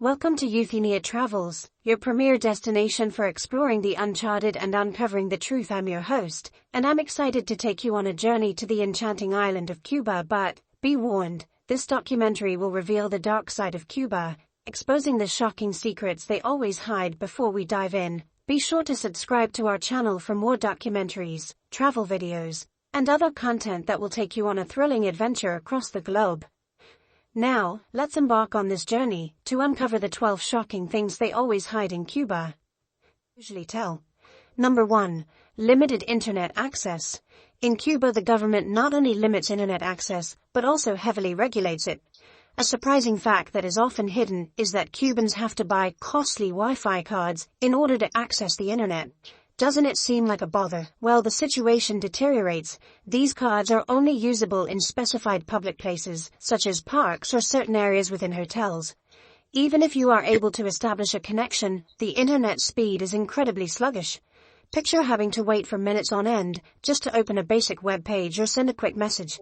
Welcome to Euthenia Travels, your premier destination for exploring the uncharted and uncovering the truth. I'm your host, and I'm excited to take you on a journey to the enchanting island of Cuba. But be warned, this documentary will reveal the dark side of Cuba, exposing the shocking secrets they always hide. Before we dive in, be sure to subscribe to our channel for more documentaries, travel videos, and other content that will take you on a thrilling adventure across the globe. Now, let's embark on this journey to uncover the 12 shocking things they always hide in Cuba. Usually tell. Number 1. Limited internet access. In Cuba, the government not only limits internet access, but also heavily regulates it. A surprising fact that is often hidden is that Cubans have to buy costly Wi-Fi cards in order to access the internet. Doesn't it seem like a bother? Well, the situation deteriorates. These cards are only usable in specified public places, such as parks or certain areas within hotels. Even if you are able to establish a connection, the internet speed is incredibly sluggish. Picture having to wait for minutes on end just to open a basic web page or send a quick message.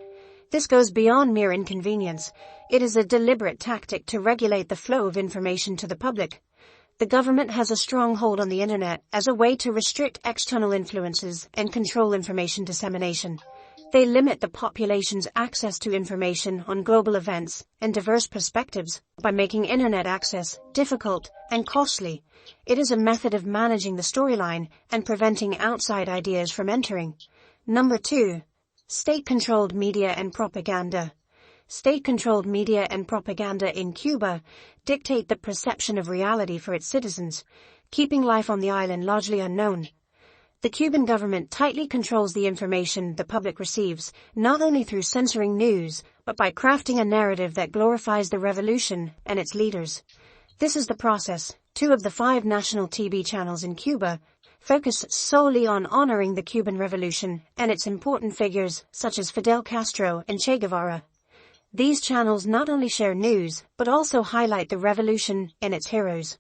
This goes beyond mere inconvenience. It is a deliberate tactic to regulate the flow of information to the public. The government has a strong hold on the internet as a way to restrict external influences and control information dissemination. They limit the population's access to information on global events and diverse perspectives by making internet access difficult and costly. It is a method of managing the storyline and preventing outside ideas from entering. Number 2. State-controlled media and propaganda. State-controlled media and propaganda in Cuba dictate the perception of reality for its citizens, keeping life on the island largely unknown. The Cuban government tightly controls the information the public receives, not only through censoring news, but by crafting a narrative that glorifies the revolution and its leaders. This is the process. 2 of the 5 national TV channels in Cuba focus solely on honoring the Cuban Revolution and its important figures such as Fidel Castro and Che Guevara. These channels not only share news, but also highlight the revolution and its heroes,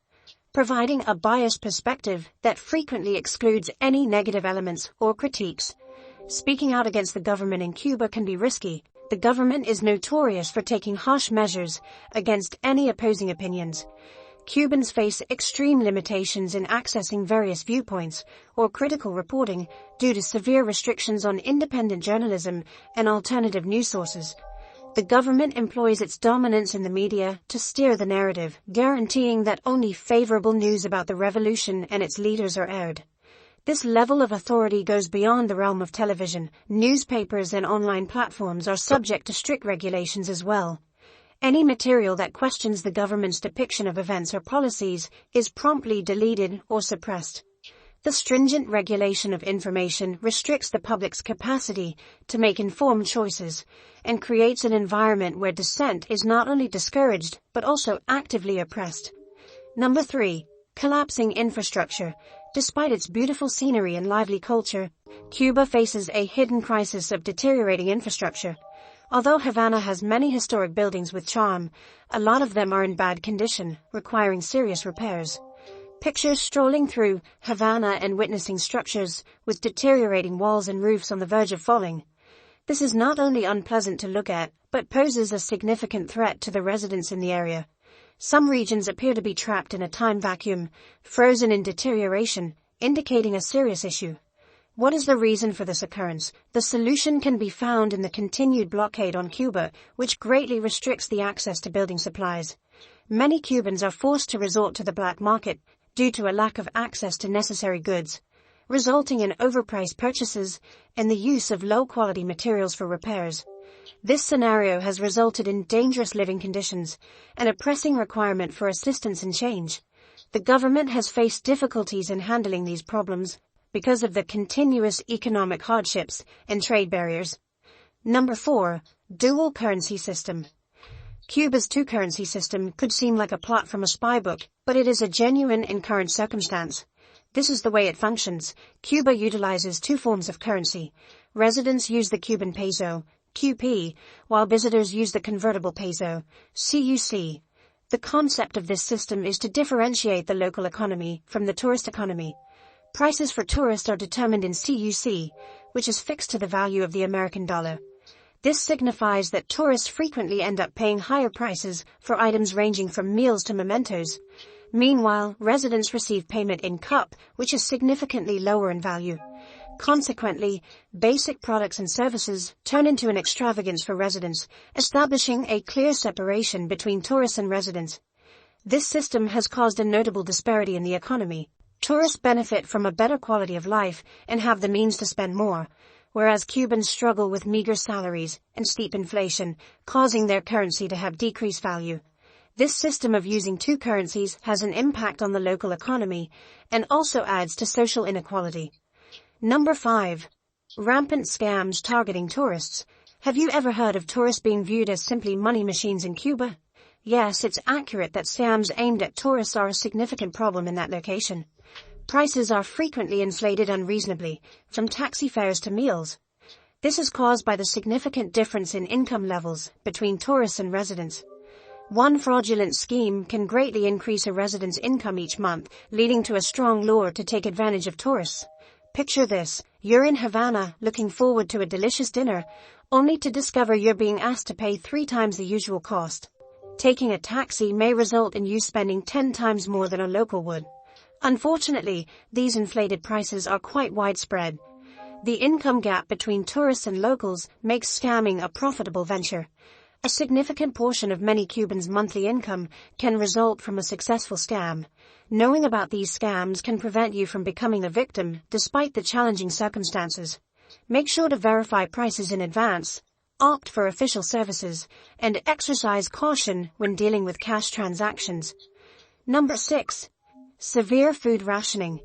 providing a biased perspective that frequently excludes any negative elements or critiques. Speaking out against the government in Cuba can be risky. The government is notorious for taking harsh measures against any opposing opinions. Cubans face extreme limitations in accessing various viewpoints or critical reporting due to severe restrictions on independent journalism and alternative news sources. The government employs its dominance in the media to steer the narrative, guaranteeing that only favorable news about the revolution and its leaders are aired. This level of authority goes beyond the realm of television. Newspapers and online platforms are subject to strict regulations as well. Any material that questions the government's depiction of events or policies is promptly deleted or suppressed. The stringent regulation of information restricts the public's capacity to make informed choices and creates an environment where dissent is not only discouraged but also actively oppressed. Number 3. Collapsing infrastructure. Despite its beautiful scenery and lively culture, Cuba faces a hidden crisis of deteriorating infrastructure. Although Havana has many historic buildings with charm, a lot of them are in bad condition, requiring serious repairs. Picture strolling through Havana and witnessing structures with deteriorating walls and roofs on the verge of falling. This is not only unpleasant to look at, but poses a significant threat to the residents in the area. Some regions appear to be trapped in a time vacuum, frozen in deterioration, indicating a serious issue. What is the reason for this occurrence? The solution can be found in the continued blockade on Cuba, which greatly restricts the access to building supplies. Many Cubans are forced to resort to the black market due to a lack of access to necessary goods, resulting in overpriced purchases and the use of low-quality materials for repairs. This scenario has resulted in dangerous living conditions and a pressing requirement for assistance and change. The government has faced difficulties in handling these problems because of the continuous economic hardships and trade barriers. Number 4. Dual currency system. Cuba's two-currency system could seem like a plot from a spy book, but it is a genuine and current circumstance. This is the way it functions. Cuba utilizes 2 forms of currency. Residents use the Cuban peso, QP, while visitors use the convertible peso, CUC. The concept of this system is to differentiate the local economy from the tourist economy. Prices for tourists are determined in CUC, which is fixed to the value of the American dollar. This signifies that tourists frequently end up paying higher prices for items ranging from meals to mementos. Meanwhile, residents receive payment in cup, which is significantly lower in value. Consequently, basic products and services turn into an extravagance for residents, establishing a clear separation between tourists and residents. This system has caused a notable disparity in the economy. Tourists benefit from a better quality of life and have the means to spend more, whereas Cubans struggle with meager salaries and steep inflation, causing their currency to have decreased value. This system of using two currencies has an impact on the local economy and also adds to social inequality. Number 5. Rampant scams targeting tourists. Have you ever heard of tourists being viewed as simply money machines in Cuba? Yes, it's accurate that scams aimed at tourists are a significant problem in that location. Prices are frequently inflated unreasonably, from taxi fares to meals. This is caused by the significant difference in income levels between tourists and residents. One fraudulent scheme can greatly increase a resident's income each month, leading to a strong lure to take advantage of tourists. Picture this: you're in Havana looking forward to a delicious dinner, only to discover you're being asked to pay 3 times the usual cost. Taking a taxi may result in you spending 10 times more than a local would. Unfortunately, these inflated prices are quite widespread. The income gap between tourists and locals makes scamming a profitable venture. A significant portion of many Cubans' monthly income can result from a successful scam. Knowing about these scams can prevent you from becoming a victim despite the challenging circumstances. Make sure to verify prices in advance, opt for official services, and exercise caution when dealing with cash transactions. Number 6. Severe food rationing.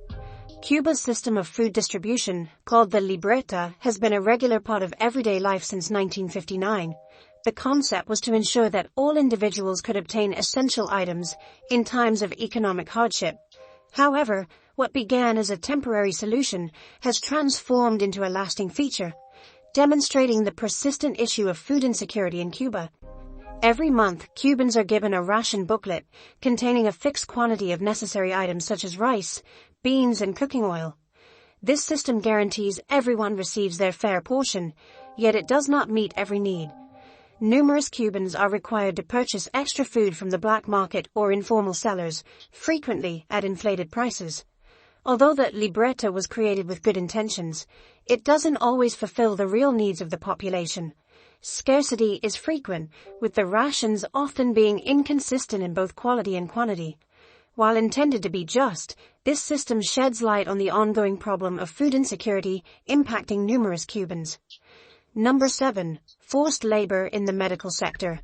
Cuba's system of food distribution, called the libreta, has been a regular part of everyday life since 1959. The concept was to ensure that all individuals could obtain essential items in times of economic hardship. However, what began as a temporary solution has transformed into a lasting feature, demonstrating the persistent issue of food insecurity in Cuba. Every month, Cubans are given a ration booklet containing a fixed quantity of necessary items such as rice, beans, and cooking oil. This system guarantees everyone receives their fair portion, yet it does not meet every need. Numerous Cubans are required to purchase extra food from the black market or informal sellers, frequently at inflated prices. Although the libreta was created with good intentions, it doesn't always fulfill the real needs of the population. Scarcity is frequent, with the rations often being inconsistent in both quality and quantity. While intended to be just, this system sheds light on the ongoing problem of food insecurity impacting numerous Cubans. Number 7. Forced labor in the medical sector.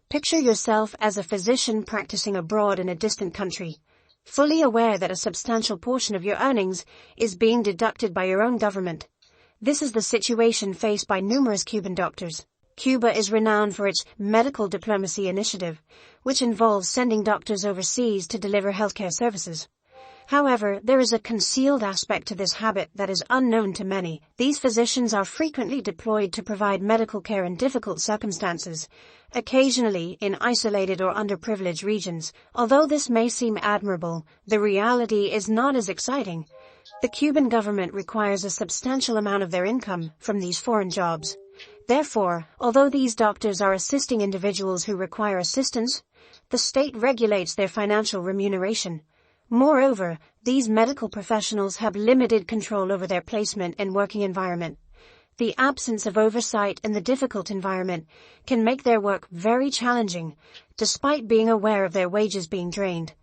Picture yourself as a physician practicing abroad in a distant country, fully aware that a substantial portion of your earnings is being deducted by your own government. This is the situation faced by numerous Cuban doctors. Cuba is renowned for its medical diplomacy initiative, which involves sending doctors overseas to deliver healthcare services. However, there is a concealed aspect to this habit that is unknown to many. These physicians are frequently deployed to provide medical care in difficult circumstances, occasionally in isolated or underprivileged regions. Although this may seem admirable, the reality is not as exciting. The Cuban government requires a substantial amount of their income from these foreign jobs. Therefore, although these doctors are assisting individuals who require assistance, the state regulates their financial remuneration. Moreover, these medical professionals have limited control over their placement and working environment. The absence of oversight and the difficult environment can make their work very challenging, despite being aware of their wages being drained.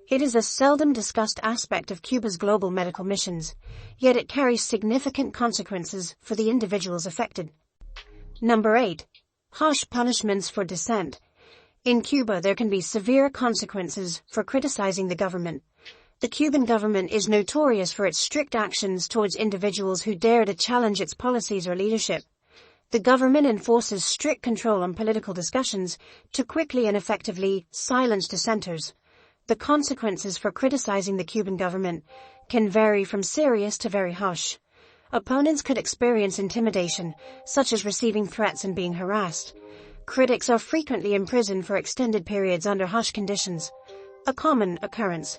It is a seldom discussed aspect of Cuba's global medical missions, yet it carries significant consequences for the individuals affected. Number 8. Harsh punishments for dissent. In Cuba, there can be severe consequences for criticizing the government. The Cuban government is notorious for its strict actions towards individuals who dare to challenge its policies or leadership. The government enforces strict control on political discussions to quickly and effectively silence dissenters. The consequences for criticizing the Cuban government can vary from serious to very harsh. Opponents could experience intimidation, such as receiving threats and being harassed. Critics are frequently imprisoned for extended periods under harsh conditions, a common occurrence.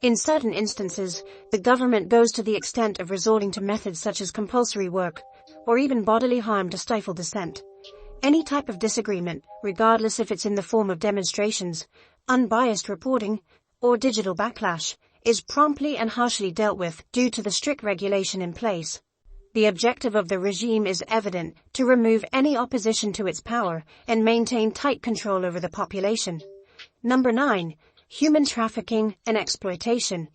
In certain instances, the government goes to the extent of resorting to methods such as compulsory work, or even bodily harm to stifle dissent. Any type of disagreement, regardless if it's in the form of demonstrations, unbiased reporting, or digital backlash, is promptly and harshly dealt with due to the strict regulation in place. The objective of the regime is evident: to remove any opposition to its power and maintain tight control over the population. Number 9. Human trafficking and exploitation.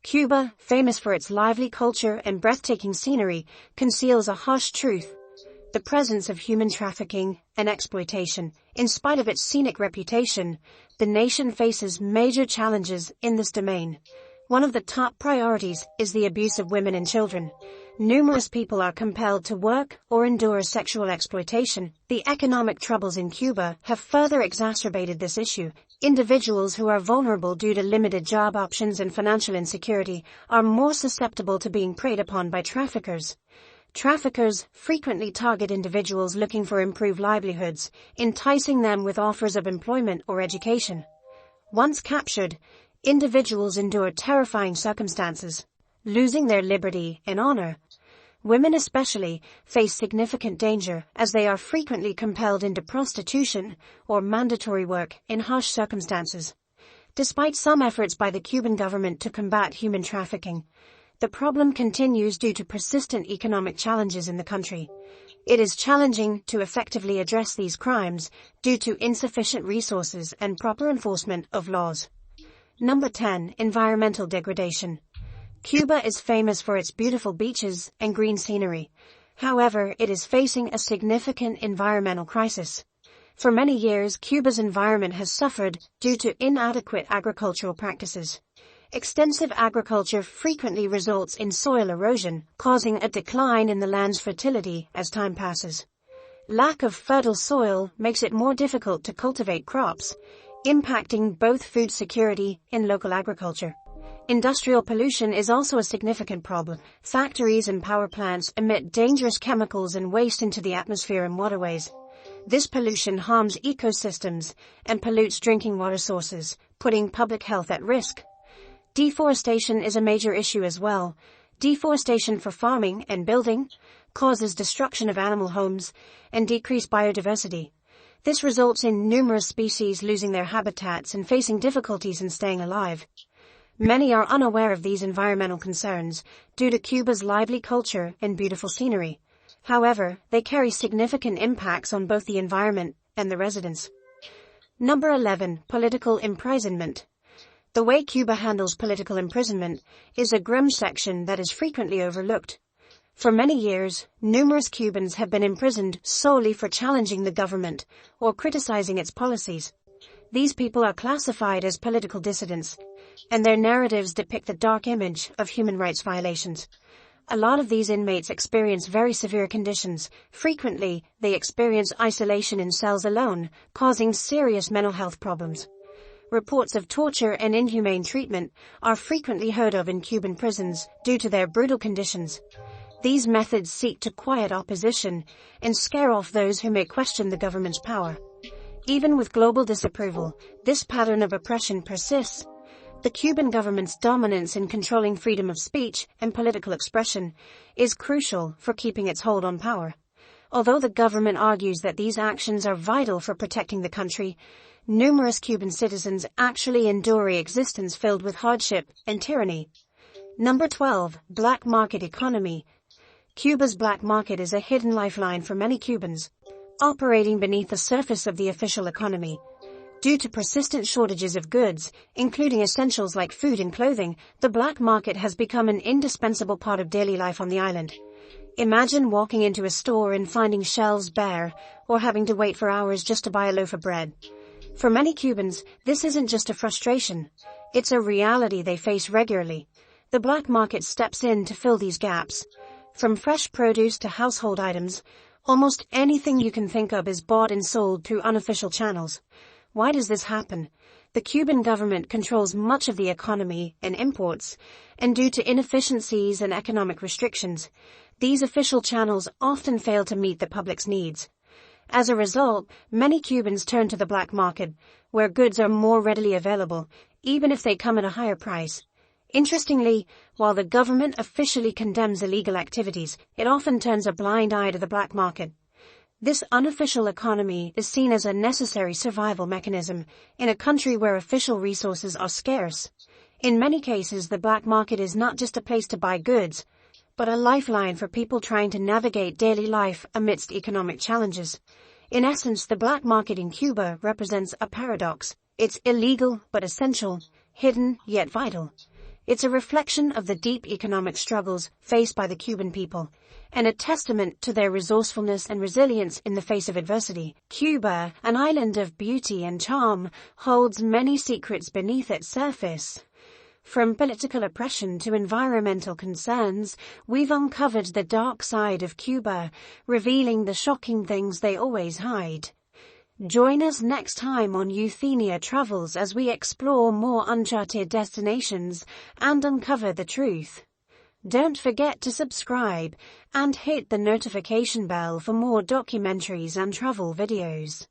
Cuba, famous for its lively culture and breathtaking scenery, conceals a harsh truth: the presence of human trafficking and exploitation. In spite of its scenic reputation, the nation faces major challenges in this domain. One of the top priorities is the abuse of women and children. Numerous people are compelled to work or endure sexual exploitation. The economic troubles in Cuba have further exacerbated this issue. Individuals who are vulnerable due to limited job options and financial insecurity are more susceptible to being preyed upon by traffickers. Traffickers frequently target individuals looking for improved livelihoods, enticing them with offers of employment or education. Once captured, individuals endure terrifying circumstances, losing their liberty and honor. Women especially face significant danger as they are frequently compelled into prostitution or mandatory work in harsh circumstances. Despite some efforts by the Cuban government to combat human trafficking, the problem continues due to persistent economic challenges in the country. It is challenging to effectively address these crimes due to insufficient resources and proper enforcement of laws. Number 10. Environmental degradation. Cuba is famous for its beautiful beaches and green scenery. However, it is facing a significant environmental crisis. For many years, Cuba's environment has suffered due to inadequate agricultural practices. Extensive agriculture frequently results in soil erosion, causing a decline in the land's fertility as time passes. Lack of fertile soil makes it more difficult to cultivate crops, impacting both food security and local agriculture. Industrial pollution is also a significant problem. Factories and power plants emit dangerous chemicals and waste into the atmosphere and waterways. This pollution harms ecosystems and pollutes drinking water sources, putting public health at risk. Deforestation is a major issue as well. Deforestation for farming and building causes destruction of animal homes and decreased biodiversity. This results in numerous species losing their habitats and facing difficulties in staying alive. Many are unaware of these environmental concerns due to Cuba's lively culture and beautiful scenery. However, they carry significant impacts on both the environment and the residents. Number 11. Political imprisonment. The way Cuba handles political imprisonment is a grim section that is frequently overlooked. For many years, numerous Cubans have been imprisoned solely for challenging the government or criticizing its policies. These people are classified as political dissidents, and their narratives depict the dark image of human rights violations. A lot of these inmates experience very severe conditions. Frequently, they experience isolation in cells alone, causing serious mental health problems. Reports of torture and inhumane treatment are frequently heard of in Cuban prisons due to their brutal conditions. These methods seek to quiet opposition and scare off those who may question the government's power. Even with global disapproval, this pattern of oppression persists. The Cuban government's dominance in controlling freedom of speech and political expression is crucial for keeping its hold on power. Although the government argues that these actions are vital for protecting the country, numerous Cuban citizens actually endure an existence filled with hardship and tyranny. Number 12. Black market economy. Cuba's black market is a hidden lifeline for many Cubans, operating beneath the surface of the official economy. Due to persistent shortages of goods, including essentials like food and clothing, the black market has become an indispensable part of daily life on the island. Imagine walking into a store and finding shelves bare, or having to wait for hours just to buy a loaf of bread. For many Cubans, this isn't just a frustration. It's a reality they face regularly. The black market steps in to fill these gaps. From fresh produce to household items, almost anything you can think of is bought and sold through unofficial channels. Why does this happen? The Cuban government controls much of the economy and imports, and due to inefficiencies and economic restrictions, these official channels often fail to meet the public's needs. As a result, many Cubans turn to the black market, where goods are more readily available, even if they come at a higher price. Interestingly, while the government officially condemns illegal activities, it often turns a blind eye to the black market. This unofficial economy is seen as a necessary survival mechanism in a country where official resources are scarce. In many cases, the black market is not just a place to buy goods, but a lifeline for people trying to navigate daily life amidst economic challenges. In essence, the black market in Cuba represents a paradox. It's illegal but essential, hidden yet vital. It's a reflection of the deep economic struggles faced by the Cuban people, and a testament to their resourcefulness and resilience in the face of adversity. Cuba, an island of beauty and charm, holds many secrets beneath its surface. From political oppression to environmental concerns, we've uncovered the dark side of Cuba, revealing the shocking things they always hide. Join us next time on Euthenia Travels as we explore more uncharted destinations and uncover the truth. Don't forget to subscribe and hit the notification bell for more documentaries and travel videos.